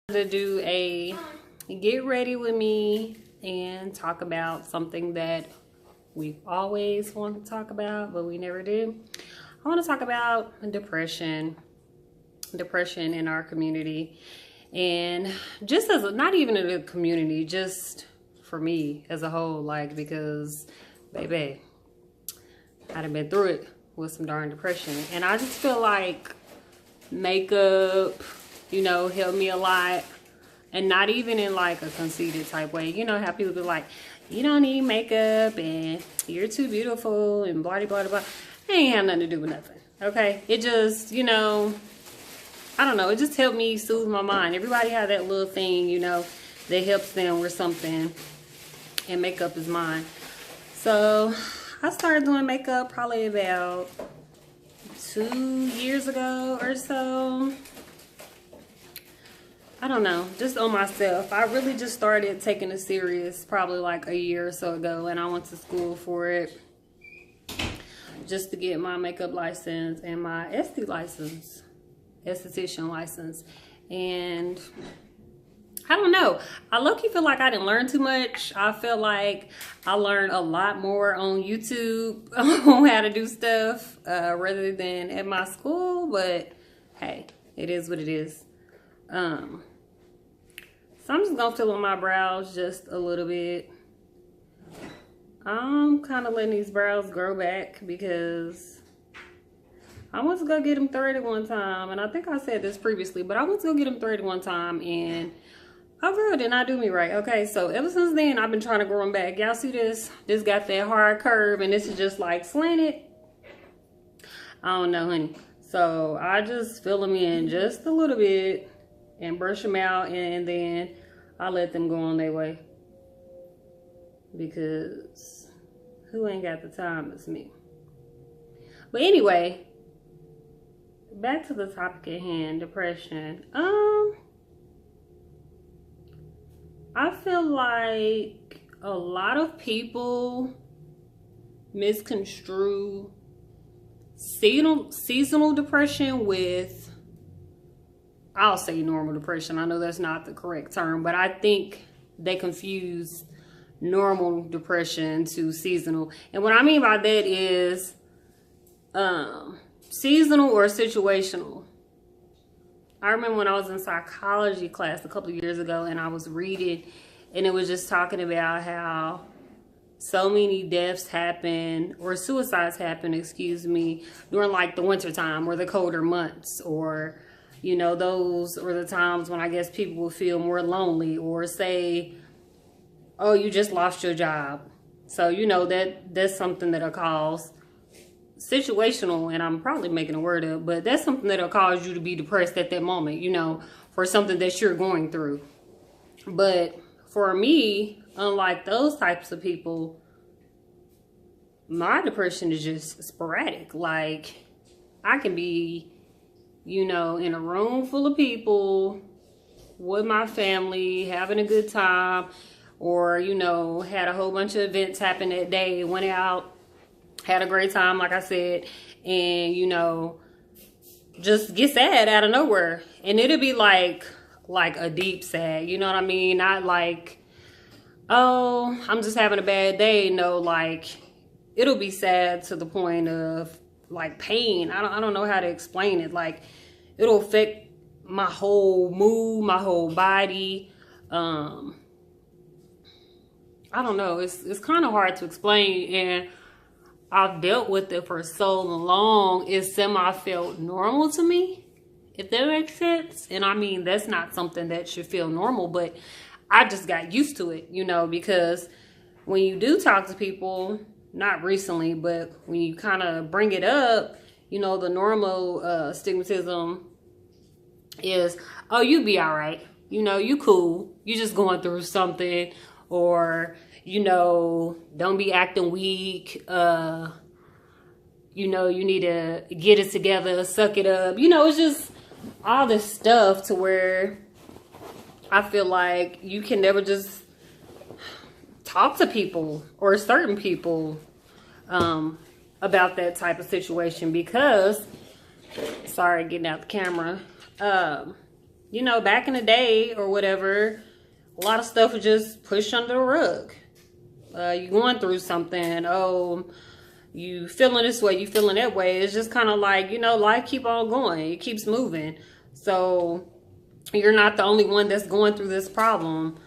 To do a get ready with me and talk about something that we've always wanted to talk about, but we never do. I want to talk about depression in our community, and just as not even in the community, just for me as a whole, like, because baby, I done been through it with some darn depression, and I just feel like makeup, you know, helped me a lot. And not even in like a conceited type way. You know how people be like, you don't need makeup and you're too beautiful and blah, blah, blah, blah. It ain't have nothing to do with nothing. Okay? It just, you know, I don't know. It just helped me soothe my mind. Everybody has that little thing, you know, that helps them with something. And makeup is mine. So I started doing makeup probably about 2 years ago or so. I don't know, just on myself. I really just started taking it serious probably like a year or so ago, and I went to school for it just to get my makeup license and my esthetician license. And I don't know, I low-key feel like I didn't learn too much. I feel like I learned a lot more on YouTube on how to do stuff rather than at my school, but hey, it is what it is. So I'm just gonna fill in my brows just a little bit. I'm kind of letting these brows grow back because I went to go get them threaded one time, and I think I said this previously, but I went to go get them threaded one time, and oh girl, did not do me right. Okay, so ever since then I've been trying to grow them back. Y'all see this? This got that hard curve, and this is just like slanted. I don't know, honey. So I just fill them in just a little bit and brush them out, and then I let them go on their way, because who ain't got the time? It's me. But anyway, back to the topic at hand, depression. I feel like a lot of people misconstrue seasonal depression with, I'll say normal depression. I know that's not the correct term, but I think they confuse normal depression to seasonal. And what I mean by that is seasonal or situational. I remember when I was in psychology class a couple of years ago, and I was reading, and it was just talking about how so many deaths happen, or suicides happen, excuse me, during like the winter time or the colder months, or you know, those are the times when I guess people will feel more lonely, or say, oh, you just lost your job. So, you know, that's something that'll cause situational, and I'm probably making a word up, but that's something that'll cause you to be depressed at that moment, you know, for something that you're going through. But for me, unlike those types of people, my depression is just sporadic. Like, I can be, you know, in a room full of people with my family, having a good time, or, you know, had a whole bunch of events happen that day, went out, had a great time, like I said, and, you know, just get sad out of nowhere. And it'll be like a deep sad, you know what I mean? Not like, oh, I'm just having a bad day. No, like, it'll be sad to the point of like pain. I don't know how to explain it. Like, it'll affect my whole mood, my whole body. I don't know. It's kind of hard to explain, and I've dealt with it for so long. It semi-felt normal to me, if that makes sense. And I mean, that's not something that should feel normal, but I just got used to it, you know, because when you do talk to people, not recently, but when you kind of bring it up, you know, the normal stigmatism is, oh, you be all right. You know, you cool. You just going through something, or, you know, don't be acting weak. You know, you need to get it together, suck it up. You know, it's just all this stuff to where I feel like you can never just talk to people or certain people about that type of situation, because, sorry, getting out the camera, you know, back in the day or whatever, a lot of stuff was just pushed under the rug. You going through something, oh, you feeling this way, you feeling that way. It's just kind of like, you know, life keep on going. It keeps moving. So you're not the only one that's going through this problem.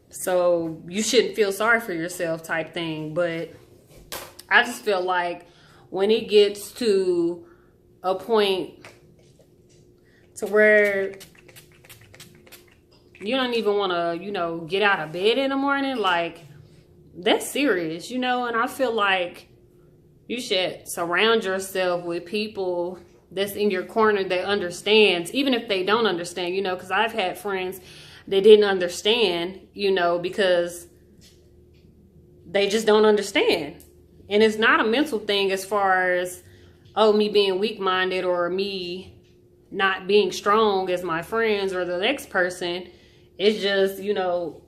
So you shouldn't feel sorry for yourself type thing. But I just feel like when it gets to a point to where you don't even want to, you know, get out of bed in the morning, like, that's serious, you know. And I feel like you should surround yourself with people that's in your corner that understands, even if they don't understand, you know, because I've had friends that didn't understand, you know, because they just don't understand. And it's not a mental thing as far as, oh, me being weak-minded or me not being strong as my friends or the next person. It's just, you know,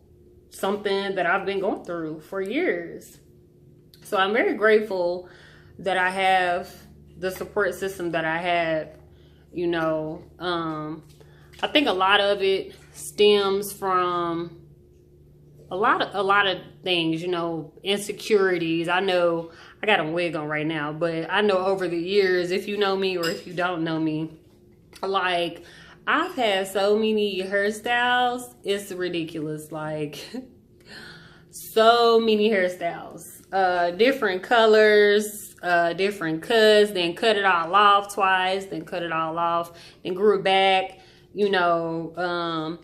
something that I've been going through for years. So I'm very grateful that I have the support system that I have, you know. I think a lot of it stems from a lot of things, you know, insecurities. I know I got a wig on right now, but I know over the years, if you know me or if you don't know me, like, I've had so many hairstyles, it's ridiculous. Like, so many hairstyles, different colors, different cuts, then cut it all off twice, then cut it all off, then grew it back, you know,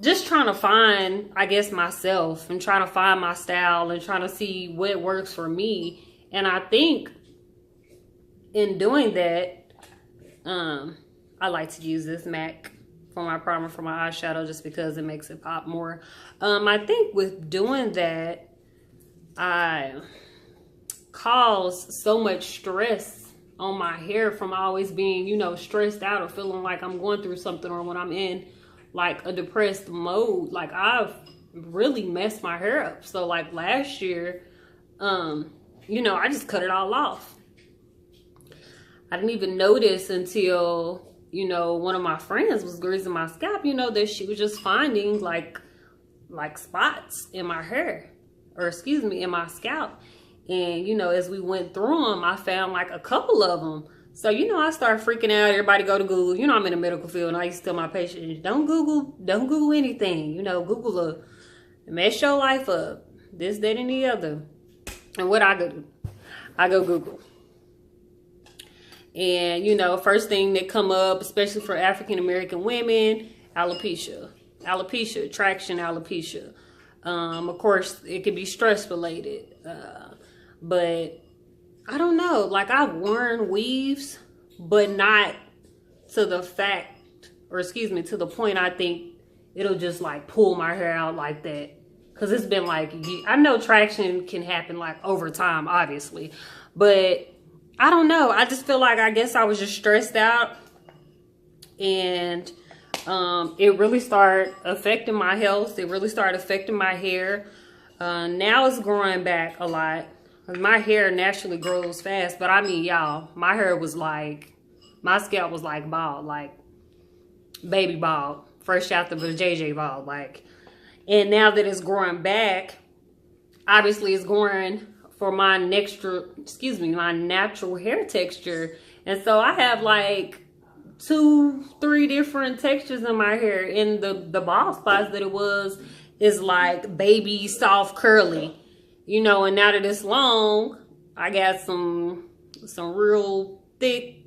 just trying to find, I guess, myself and trying to find my style and trying to see what works for me. And I think in doing that, I like to use this MAC for my primer for my eyeshadow just because it makes it pop more. I think with doing that, I cause so much stress on my hair from always being, you know, stressed out or feeling like I'm going through something, or when I'm in like a depressed mode. Like, I've really messed my hair up. So like last year, you know, I just cut it all off. I didn't even notice until, you know, one of my friends was greasing my scalp, you know, that she was just finding like spots in my hair, or excuse me, in my scalp. And, you know, as we went through them, I found like a couple of them. So, you know, I started freaking out. Everybody go to Google. You know, I'm in the medical field, and I used to tell my patients, don't Google anything. You know, Google will mess your life up. This, that, and the other. And what I go do, I go Google. And, you know, first thing that come up, especially for African-American women, alopecia. Alopecia, traction alopecia. Of course, it could be stress related. But I don't know, like, I've worn weaves, but not to the fact, or excuse me, to the point I think it'll just like pull my hair out like that. Cause it's been like, I know traction can happen like over time, obviously, but I don't know. I just feel like, I guess I was just stressed out, and it really started affecting my health. It really started affecting my hair. Now it's growing back a lot. My hair naturally grows fast, but I mean, y'all, my hair was like, my scalp was like bald, like baby bald, fresh out the JJ bald, like. And now that it's growing back, obviously it's growing for my my natural hair texture. And so I have like 2-3 different textures in my hair. In the bald spots that it was is like baby soft curly. You know, and now that it's long, I got some real thick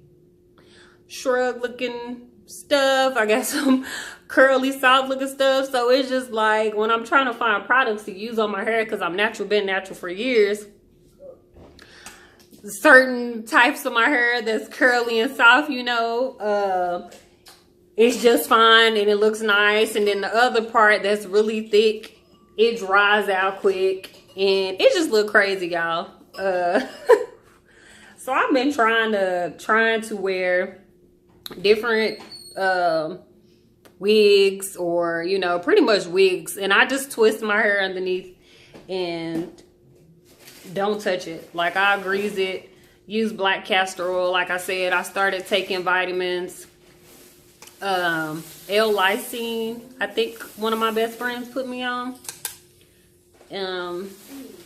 shrug looking stuff. I got some curly soft looking stuff. So it's just like, when I'm trying to find products to use on my hair, because I'm been natural for years, certain types of my hair that's curly and soft, you know, it's just fine and it looks nice. And then the other part that's really thick, it dries out quick. And it just look crazy, y'all. So I've been trying to wear different wigs, or, you know, pretty much wigs. And I just twist my hair underneath and don't touch it. Like, I grease it, use black castor oil. Like I said, I started taking vitamins. L-lysine, I think one of my best friends put me on.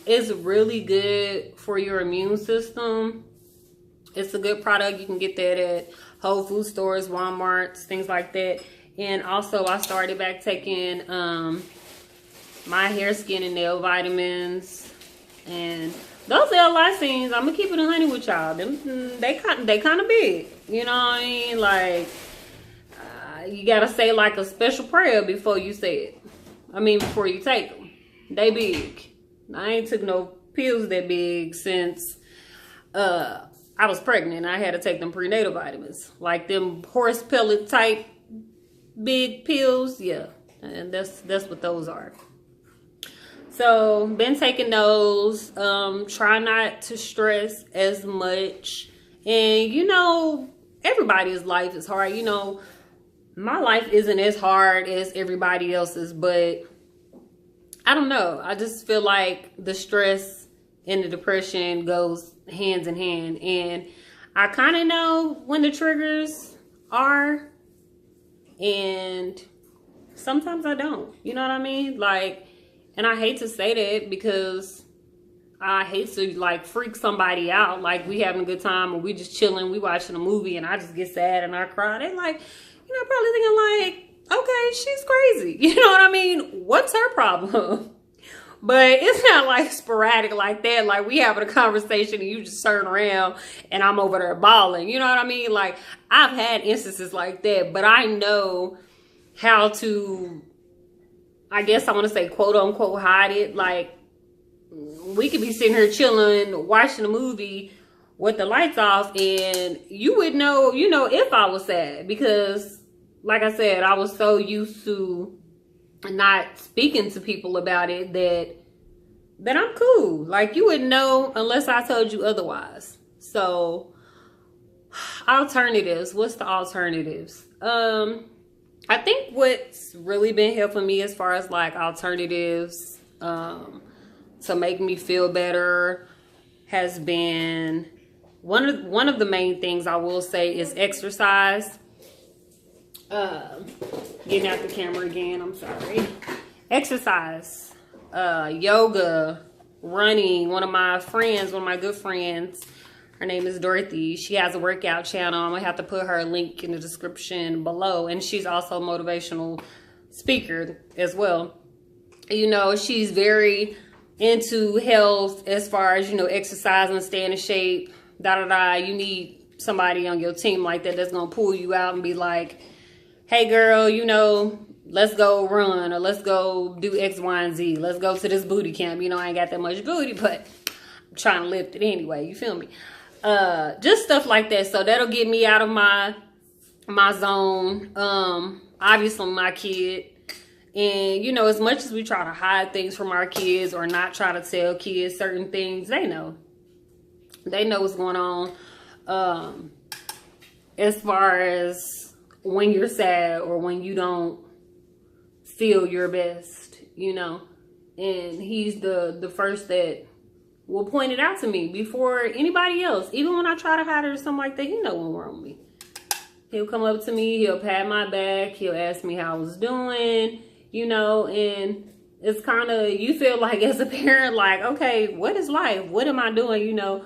It's really good for your immune system. It's a good product. You can get that at Whole Food stores, Walmarts, things like that. And also I started back taking my hair, skin, and nail vitamins. And those L-lysines, I'm gonna keep it 100 with y'all. They kind of big. You know what I mean? Like, you gotta say like a special prayer before you say it. I mean, before you take them. They big. I ain't took no pills that big since I was pregnant. I had to take them prenatal vitamins, like them horse pellet type big pills. Yeah, and that's what those are. So been taking those. Try not to stress as much. And you know, everybody's life is hard. You know, my life isn't as hard as everybody else's, but I don't know. I just feel like the stress and the depression goes hands in hand. And I kind of know when the triggers are. And sometimes I don't. You know what I mean? Like, and I hate to say that because I hate to like freak somebody out. Like we having a good time or we just chilling, we watching a movie and I just get sad and I cry. They like, you know, probably thinking like, okay, she's crazy. You know what I mean? What's her problem? But it's not like sporadic like that. Like we having a conversation and you just turn around and I'm over there bawling. You know what I mean? Like I've had instances like that, but I know how to, I guess I want to say quote unquote hide it. Like we could be sitting here chilling, watching a movie with the lights off and you would know, you know, if I was sad because like I said, I was so used to not speaking to people about it that I'm cool. Like you wouldn't know unless I told you otherwise. So alternatives. What's the alternatives? I think what's really been helping me as far as like alternatives to make me feel better has been one of the main things I will say is exercise. Getting out the camera again, I'm sorry. Exercise, yoga, running. One of my good friends, her name is Dorothy. She has a workout channel. I'm gonna have to put her link in the description below. And she's also a motivational speaker as well. You know, she's very into health as far as, you know, exercising, staying in shape, You need somebody on your team like that that's gonna pull you out and be like, hey girl, you know, let's go run or let's go do X, Y, and Z. Let's go to this booty camp. You know, I ain't got that much booty, but I'm trying to lift it anyway. You feel me? Just stuff like that. So that'll get me out of my zone. Obviously my kid. And, you know, as much as we try to hide things from our kids or not try to tell kids certain things, they know. They know what's going on. As far as when you're sad or when you don't feel your best, you know, and he's the first that will point it out to me before anybody else. Even when I try to hide it or something like that, he know what's wrong with me. He'll come up to me, he'll pat my back, he'll ask me how I was doing, you know, and it's kind of, you feel like as a parent, like, okay, what is life? What am I doing? You know,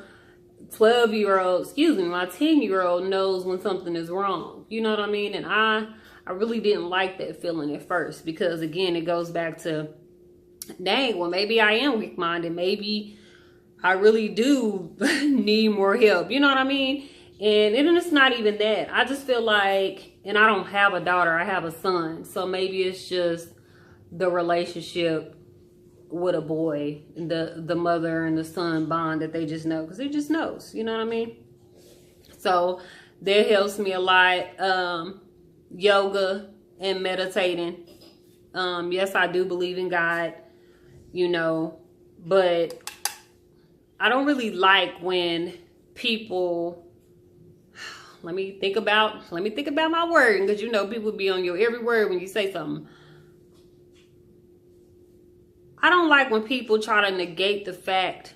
12-year-old, excuse me, my 10-year-old knows when something is wrong. You know what I mean? And I really didn't like that feeling at first because, again, it goes back to, dang, well, maybe I am weak-minded. Maybe I really do need more help. You know what I mean? And it's not even that. I just feel like, and I don't have a daughter, I have a son. So maybe it's just the relationship with a boy, the mother and the son bond that they just know, because it just knows, you know what I mean? So that helps me a lot. Yoga and meditating. Yes, I do believe in God, you know, but I don't really like when people, let me think about my word, because you know people be on your every word when you say something. I don't like when people try to negate the fact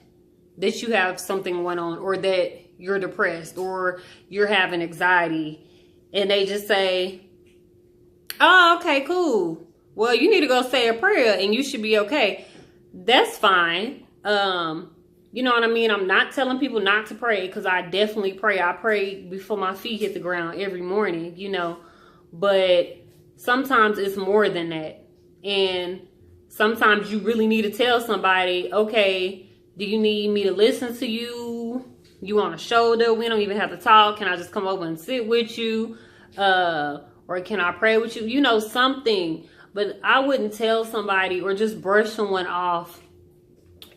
that you have something going on, or that you're depressed, or you're having anxiety, and they just say, Oh, okay, cool. Well, you need to go say a prayer and you should be okay. That's fine. You know what I mean? I'm not telling people not to pray because I definitely pray. I pray before my feet hit the ground every morning, you know. But sometimes it's more than that. And sometimes you really need to tell somebody, okay, do you need me to listen to you? You on a shoulder? We don't even have to talk. Can I just come over and sit with you? Or can I pray with you? You know, something. But I wouldn't tell somebody or just brush someone off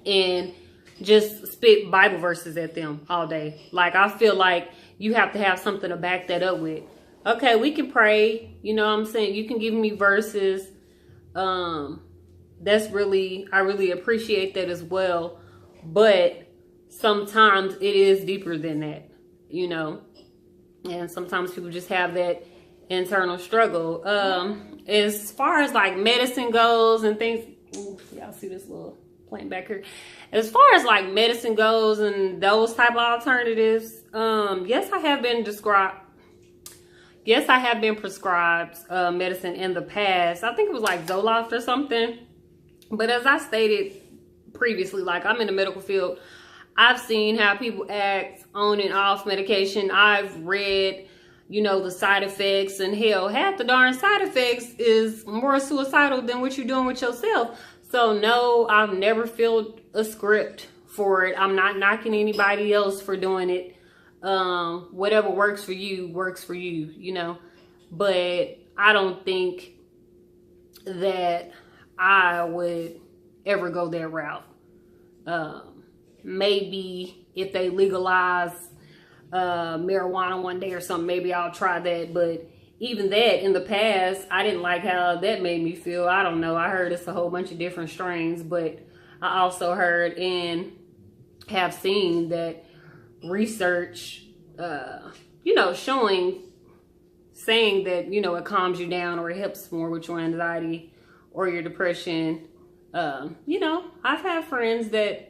and just spit Bible verses at them all day. Like, I feel like you have to have something to back that up with. Okay, we can pray. You know what I'm saying? You can give me verses. That's really, I really appreciate that as well. But sometimes it is deeper than that, you know. And sometimes people just have that internal struggle. As far as like medicine goes and things, y'all see this little plant back here. As far as like medicine goes and those type of alternatives, yes, I have been prescribed medicine in the past. I think it was like Zoloft or something. But as I stated previously, like, I'm in the medical field. I've seen how people act on and off medication. I've read, you know, the side effects, and hell, half the darn side effects is more suicidal than what you're doing with yourself. So no, I've never filled a script for it. I'm not knocking anybody else for doing it. Whatever works for you, you know. But I don't think that I would ever go that route. Maybe if they legalize marijuana one day or something, maybe I'll try that. But even that, in the past, I didn't like how that made me feel. I don't know. I heard it's a whole bunch of different strains, but I also heard and have seen that research, you know, saying that, you know, it calms you down or it helps more with your anxiety or your depression. You know, I've had friends that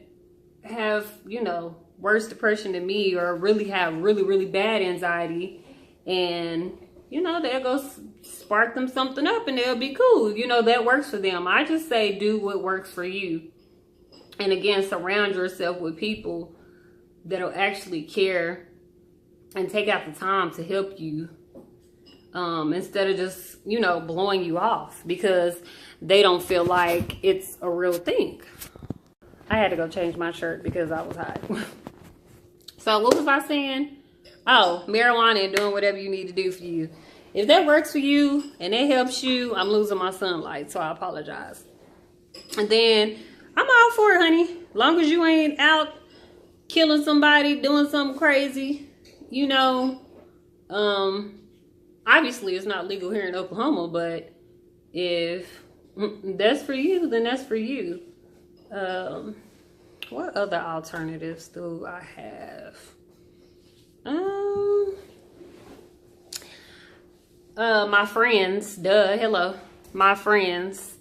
have, you know, worse depression than me, or really have really, really bad anxiety, and, you know, they'll go spark them something up and they'll be cool. You know, that works for them. I just say do what works for you. And again, surround yourself with people that'll actually care and take out the time to help you, instead of just, you know, blowing you off because they don't feel like it's a real thing. I had to go change my shirt because I was hot. So what was I saying? Oh, marijuana and doing whatever you need to do for you. If that works for you and it helps you, I'm losing my sunlight, so I apologize. And then I'm all for it, honey. Long as you ain't out killing somebody, doing something crazy, you know. Obviously it's not legal here in Oklahoma, but if that's for you, then that's for you. What other alternatives do I have? My friends, hello. My friends.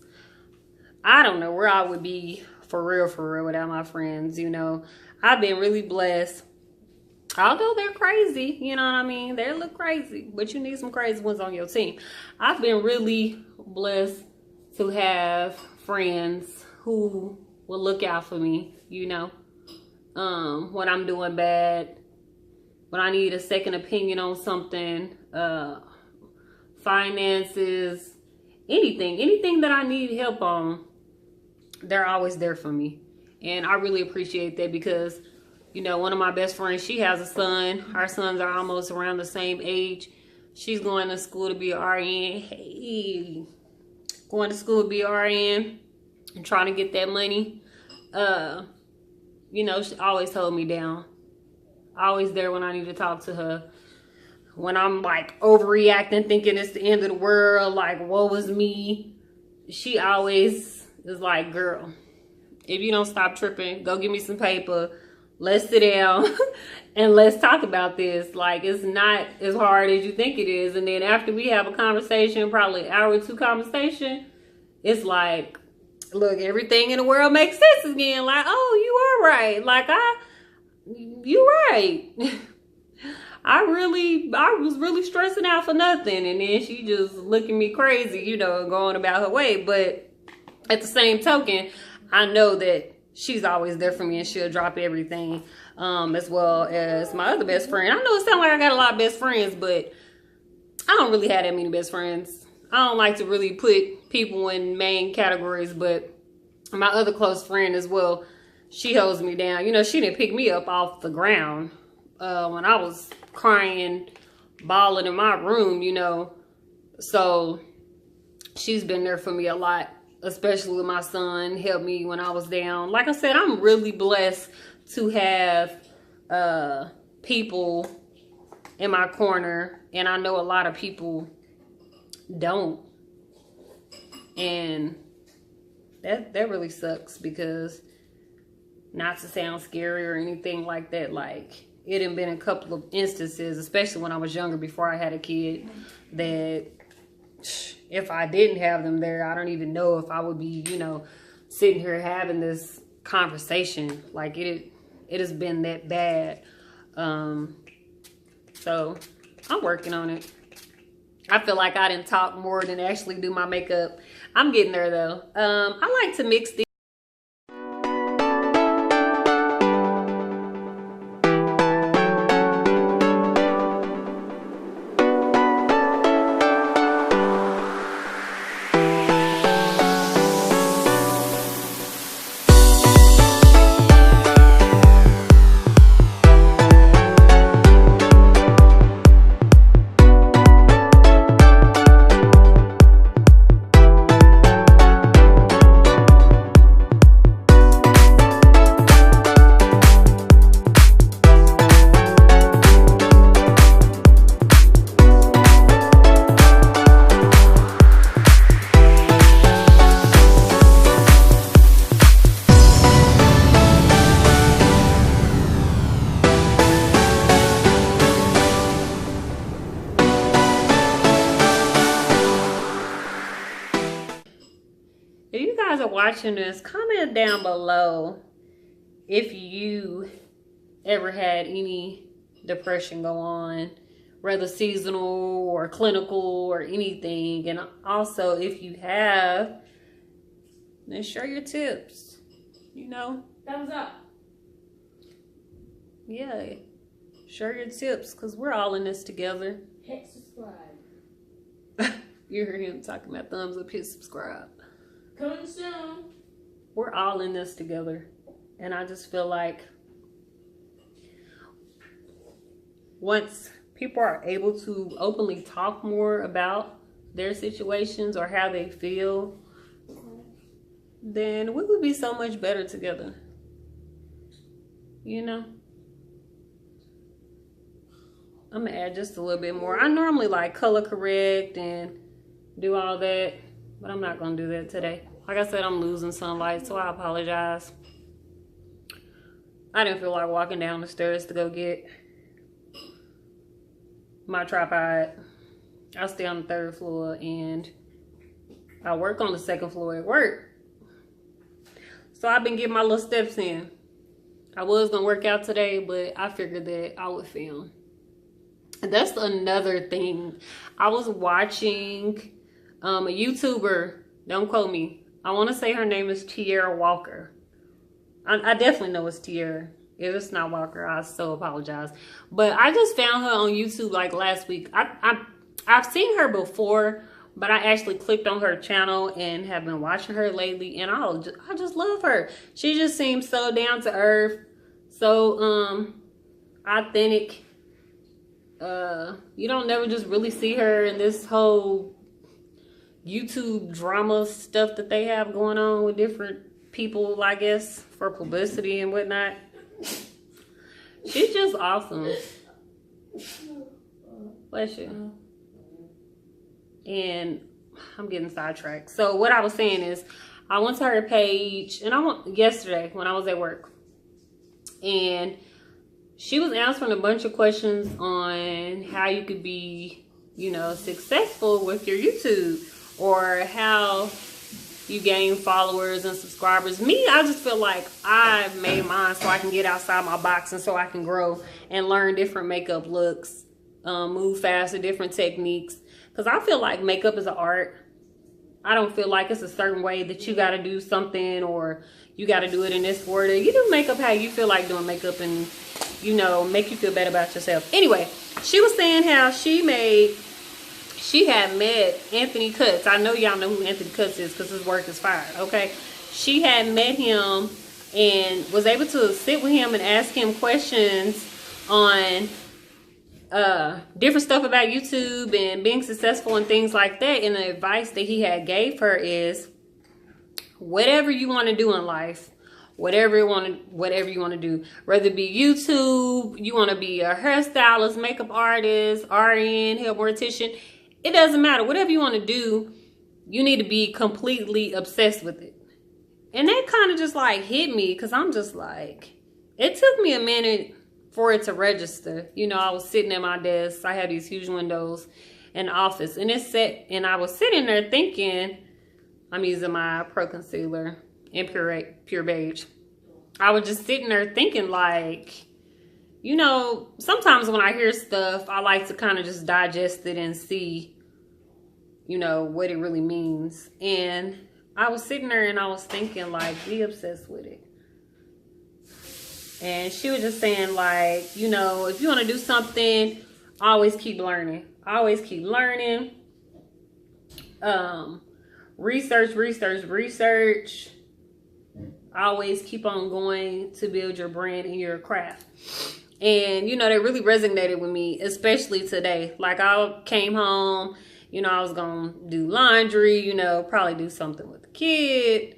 I don't know where I would be for real without my friends, you know. I've been really blessed. Although they're crazy, you know what I mean? They look crazy, but you need some crazy ones on your team. I've been really blessed to have friends who will look out for me, you know. When I'm doing bad, when I need a second opinion on something, finances, anything that I need help on, they're always there for me. And I really appreciate that because, you know, one of my best friends, she has a son. Our sons are almost around the same age. She's going to school to be an RN. Hey, going to school to be an RN and trying to get that money. You know, she always hold me down. Always there when I need to talk to her. When I'm like overreacting, thinking it's the end of the world, like woe was me, she always is like, girl, if you don't stop tripping, go get me some paper. Let's sit down and let's talk about this. Like, it's not as hard as you think it is. And then after we have a conversation, probably an hour or two conversation, it's like, look, everything in the world makes sense again. Like, oh, you are right. Like, you right. I was really stressing out for nothing. And then she just looking me crazy, you know, going about her way. But at the same token, I know that she's always there for me and she'll drop everything, as well as my other best friend. I know it sounds like I got a lot of best friends, but I don't really have that many best friends. I don't like to really put people in main categories, but my other close friend as well, she holds me down. You know, she didn't pick me up off the ground when I was crying, bawling in my room, you know. So she's been there for me a lot, especially with my son, helped me when I was down. Like I said, I'm really blessed to have people in my corner, and I know a lot of people don't. And that really sucks, because not to sound scary or anything like that, like it had been a couple of instances, especially when I was younger before I had a kid, that if I didn't have them there, I don't even know if I would be, you know, sitting here having this conversation. Like it has been that bad. So I'm working on it. I feel like I didn't talk more than actually do my makeup. I'm getting there though. I like to mix these. If you guys are watching this, comment down below if you ever had any depression go on, whether seasonal or clinical or anything. And also, if you have, then share your tips, you know. Thumbs up. Yeah, share your tips, because we're all in this together. Hit subscribe. You heard him talking about thumbs up, hit subscribe. Coming soon. We're all in this together. And I just feel like once people are able to openly talk more about their situations or how they feel, then we would be so much better together. You know? I'm gonna add just a little bit more. I normally like color correct and do all that, but I'm not gonna do that today. Like I said, I'm losing sunlight, so I apologize. I didn't feel like walking down the stairs to go get my tripod. I stay on the 3rd floor and I work on the 2nd floor at work. So I've been getting my little steps in. I was gonna work out today, but I figured that I would film. And that's another thing. I was watching a YouTuber, don't quote me. I want to say her name is Tierra Walker. I definitely know it's Tierra. If it's not Walker, I so apologize. But I just found her on YouTube like last week. I've seen her before, but I actually clicked on her channel and have been watching her lately. And I just love her. She just seems so down to earth, so authentic. You don't never just really see her in this whole YouTube drama stuff that they have going on with different people, I guess, for publicity and whatnot. She's just awesome. Bless you. And I'm getting sidetracked. So what I was saying is, I went to her page, and yesterday when I was at work, and she was answering a bunch of questions on how you could be, you know, successful with your YouTube, or how you gain followers and subscribers. Me, I just feel like I made mine so I can get outside my box and so I can grow and learn different makeup looks, move faster, different techniques. Because I feel like makeup is an art. I don't feel like it's a certain way that you got to do something or you got to do it in this order. You do makeup how you feel like doing makeup and, you know, make you feel better about yourself. Anyway, she was saying how she had met Anthony Cutts. I know y'all know who Anthony Cutts is because his work is fire, okay? She had met him and was able to sit with him and ask him questions on different stuff about YouTube and being successful and things like that. And the advice that he had gave her is, whatever you want to do in life, whatever you want to do, whether it be YouTube, you want to be a hairstylist, makeup artist, RN, hair mortician, it doesn't matter. Whatever you want to do, you need to be completely obsessed with it. And that kind of just like hit me, because I'm just like, it took me a minute for it to register. You know, I was sitting at my desk. I had these huge windows in the office, and and I was sitting there thinking, I'm using my Pro Concealer in Pure Beige. I was just sitting there thinking like, you know, sometimes when I hear stuff, I like to kind of just digest it and see, you know, what it really means. And I was sitting there and I was thinking like, be obsessed with it. And she was just saying like, you know, if you want to do something, always keep learning. Always keep learning. Research. Always keep on going to build your brand and your craft. And, you know, that really resonated with me, especially today. Like, I came home, you know, I was going to do laundry, you know, probably do something with the kid.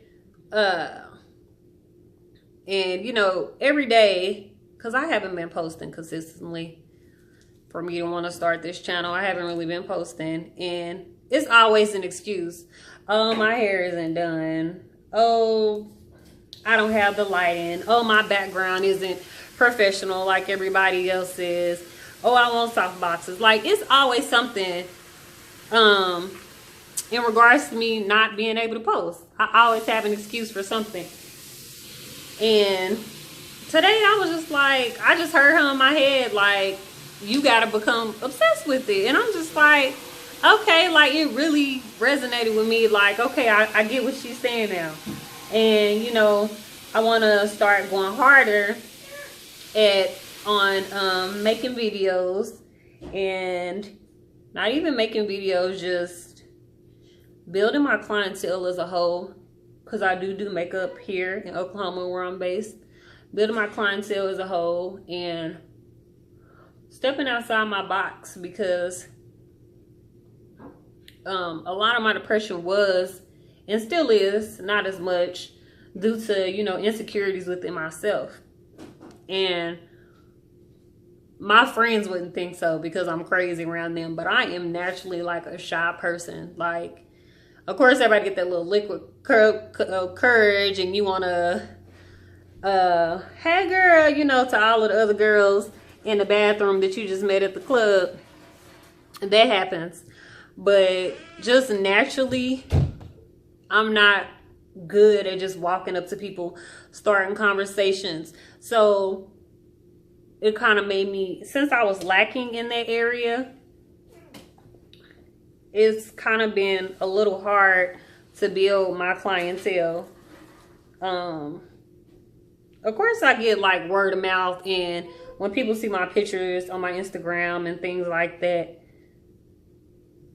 And, you know, every day, because I haven't been posting consistently for me to want to start this channel. I haven't really been posting. And it's always an excuse. Oh, my hair isn't done. Oh, I don't have the lighting. Oh, my background isn't professional like everybody else is. Oh, I want soft boxes. Like, it's always something in regards to me not being able to post. I always have an excuse for something. And today I was just like, I just heard her in my head like, you gotta become obsessed with it. And I'm just like, okay, like it really resonated with me. Like, okay, I get what she's saying now. And, you know, I want to start going harder on making videos, and not even making videos, just building my clientele as a whole, because I do makeup here in Oklahoma where I'm based. Building my clientele as a whole and stepping outside my box, because a lot of my depression was, and still is, not as much due to, you know, insecurities within myself. And my friends wouldn't think so because I'm crazy around them, but I am naturally like a shy person. Like, of course, everybody get that little liquid courage, and you want to, hey girl, you know, to all of the other girls in the bathroom that you just met at the club. That happens. But just naturally, I'm not good at just walking up to people, starting conversations. So it kind of made me, since I was lacking in that area, it's kind of been a little hard to build my clientele. Of course I get like word of mouth, and when people see my pictures on my Instagram and things like that,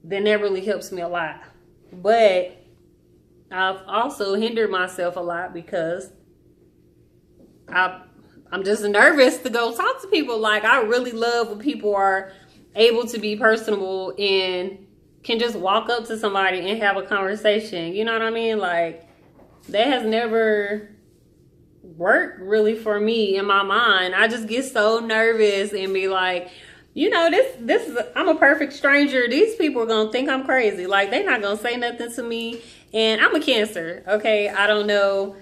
then that really helps me a lot. But I've also hindered myself a lot because I'm just nervous to go talk to people. Like, I really love when people are able to be personable and can just walk up to somebody and have a conversation. You know what I mean? Like, that has never worked really for me in my mind. I just get so nervous and be like, you know, this is I'm a perfect stranger. These people are gonna think I'm crazy. Like, they're not gonna say nothing to me. And I'm a Cancer, okay? I don't know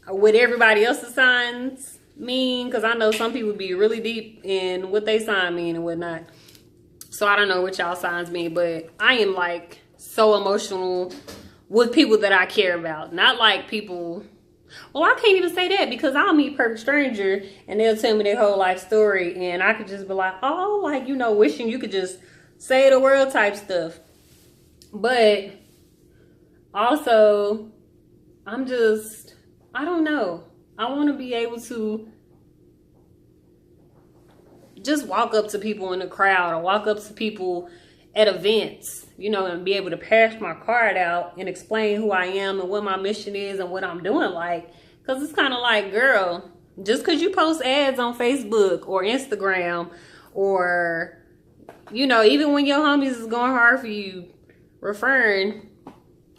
what everybody else's signs mean, because I know some people be really deep in what they sign mean and whatnot. So I don't know what y'all signs mean, but I am like so emotional with people that I care about. Not like people, well, I can't even say that because I'll meet a perfect stranger and they'll tell me their whole life story and I could just be like, oh, like, you know, wishing you could just say the world type stuff. But also, I don't know. I want to be able to just walk up to people in the crowd or walk up to people at events, you know, and be able to pass my card out and explain who I am and what my mission is and what I'm doing. Like, because it's kind of like, girl, just because you post ads on Facebook or Instagram or, you know, even when your homies is going hard for you, referring,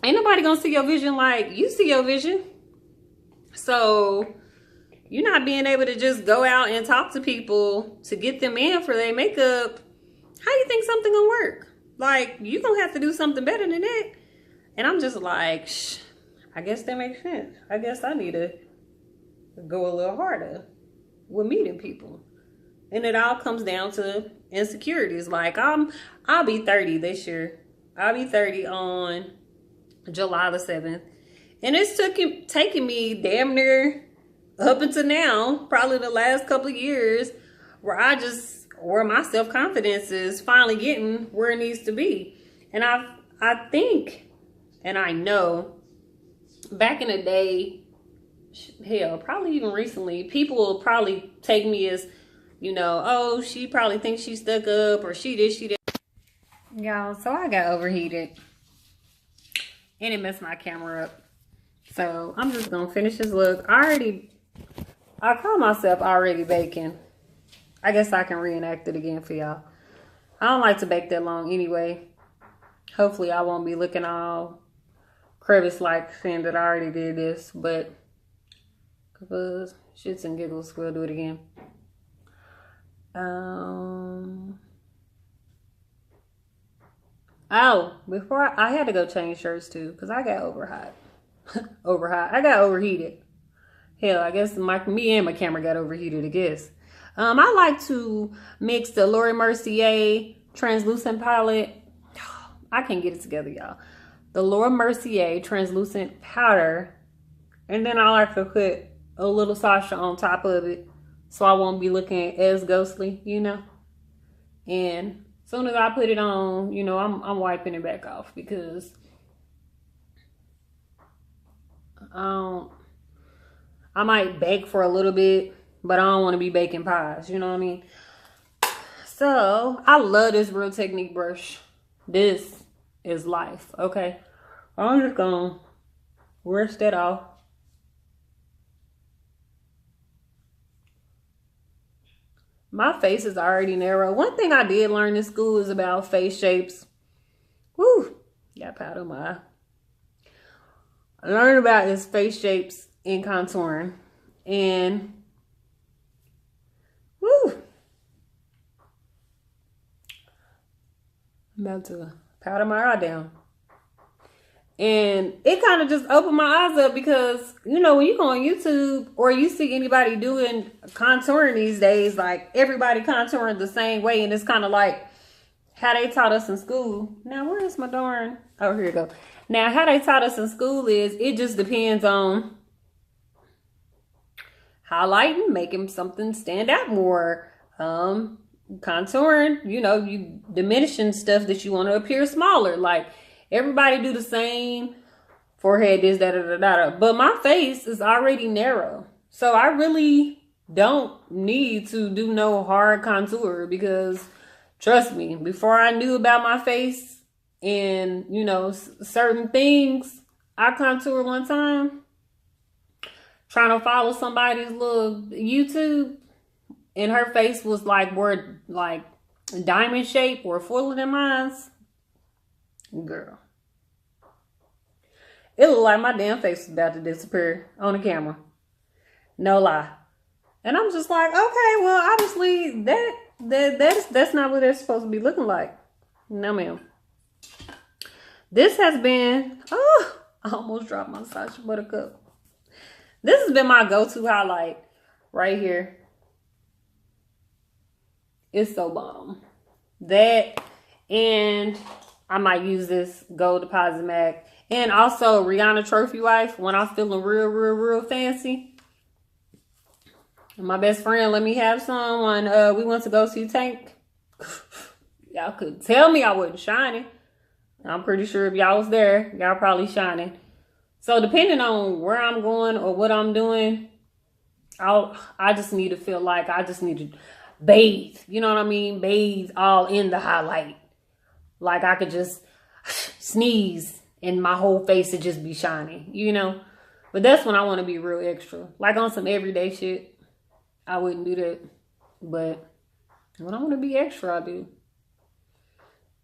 ain't nobody gonna see your vision like you see your vision. So you're not being able to just go out and talk to people to get them in for their makeup. How do you think something gonna work? Like, you gonna have to do something better than that. And I'm just like, I guess that makes sense. I guess I need to go a little harder with meeting people. And it all comes down to insecurities. Like, I'll be 30 this year. I'll be 30 on July the 7th. And it's taking me damn near up until now, probably the last couple of years, where my self-confidence is finally getting where it needs to be. And I think, and I know, back in the day, hell, probably even recently, people will probably take me as, you know, oh, she probably thinks she's stuck up, or she this, she that. Y'all, so I got overheated. And it messed my camera up. So I'm just gonna finish this look. I call myself already baking. I guess I can reenact it again for y'all. I don't like to bake that long anyway. Hopefully I won't be looking all crevice-like saying that I already did this, but because shits and giggles, we'll do it again. Oh, before I had to go change shirts too, because I got I got overheated. Hell, I guess me and my camera got overheated, I guess. I like to mix the Laura Mercier translucent palette. I can't get it together, y'all. The Laura Mercier translucent powder. And then I like to put a little Sasha on top of it so I won't be looking as ghostly, you know. And as soon as I put it on, you know, I'm wiping it back off because I might bake for a little bit, but I don't want to be baking pies, you know what I mean? So, I love this Real Technique brush. This is life, okay? I'm just gonna rinse that off. My face is already narrow. One thing I did learn in school is about face shapes. Woo! Got powder in my eye. I learned about his face shapes in contouring. And woo! I'm about to powder my eye down. And it kind of just opened my eyes up because, you know, when you go on YouTube or you see anybody doing contouring these days, like everybody contouring the same way. And it's kind of like how they taught us in school. Now, where is my darn? Oh, here we go. Now, how they taught us in school is it just depends on highlighting, making something stand out more. Contouring, you know, you diminishing stuff that you want to appear smaller. Like, everybody do the same forehead, this, that, da. But my face is already narrow. So I really don't need to do no hard contour because, trust me, before I knew about my face and, you know, certain things, I contoured one time trying to follow somebody's little YouTube and her face was like more like diamond shape or fuller than mine. Girl, it looked like my damn face was about to disappear on the camera. No lie. And I'm just like, okay, well, obviously that's not what they're supposed to be looking like. No, ma'am. This has been, oh, I almost dropped my Sacha Buttercup. This has been my go-to highlight right here. It's so bomb. That, and I might use this Gold Deposit MAC. And also Rihanna Trophy Wife, when I'm feeling real fancy. And my best friend let me have some when we went to go see Tank. Y'all could tell me I wasn't shining. I'm pretty sure if y'all was there, y'all probably shining. So depending on where I'm going or what I'm doing, I just need to feel like I just need to bathe. You know what I mean? Bathe all in the highlight. Like I could just sneeze and my whole face would just be shining, you know? But that's when I want to be real extra. Like on some everyday shit, I wouldn't do that. But when I want to be extra, I do.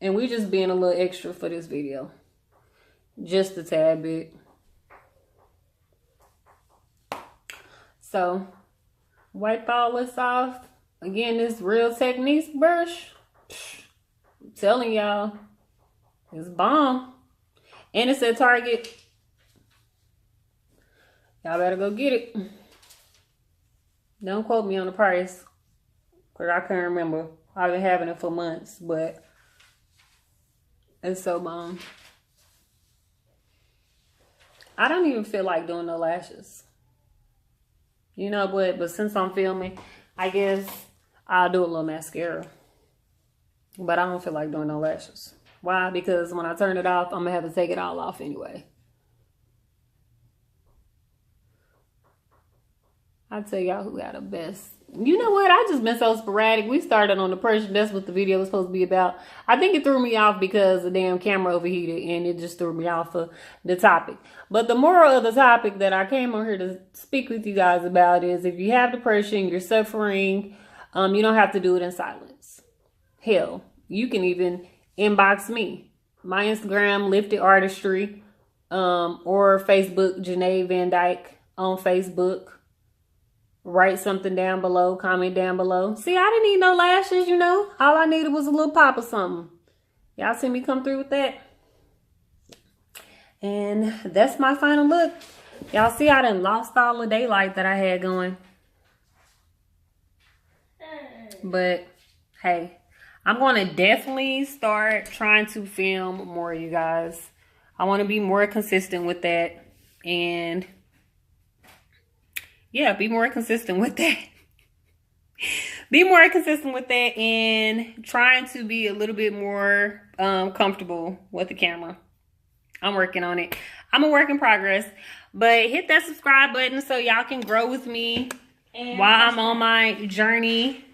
And we just being a little extra for this video. Just a tad bit. So, wipe all this off. Again, this Real Techniques brush. I'm telling y'all, it's bomb. And it's at Target. Y'all better go get it. Don't quote me on the price. Because I can't remember. I've been having it for months. But it's so bomb. I don't even feel like doing no lashes. You know what? But since I'm filming, I guess I'll do a little mascara. But I don't feel like doing no lashes. Why? Because when I turn it off, I'm going to have to take it all off anyway. I'll tell y'all who got the best. You know what? I just been so sporadic. We started on depression. That's what the video was supposed to be about. I think it threw me off because the damn camera overheated. And it just threw me off for the topic. But the moral of the topic that I came on here to speak with you guys about is if you have depression, you're suffering, you don't have to do it in silence. Hell, you can even inbox me. My Instagram, Lifted Artistry, or Facebook, Janae Van Dyke on Facebook. Write something down below, comment down below. See, I didn't need no lashes, you know. All I needed was a little pop or something. Y'all see me come through with that? And that's my final look. Y'all see I done lost all the daylight that I had going. But, hey, I'm going to definitely start trying to film more, you guys. I want to be more consistent with that. And yeah, be more consistent with that. Be more consistent with that and trying to be a little bit more comfortable with the camera. I'm working on it. I'm a work in progress. But hit that subscribe button so y'all can grow with me while I'm on my journey.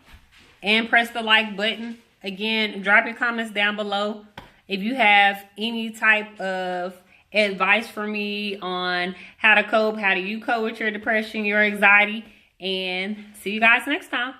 And press the like button. Again, drop your comments down below if you have any type of advice for me on how to cope, how do you cope with your depression, your anxiety, and see you guys next time.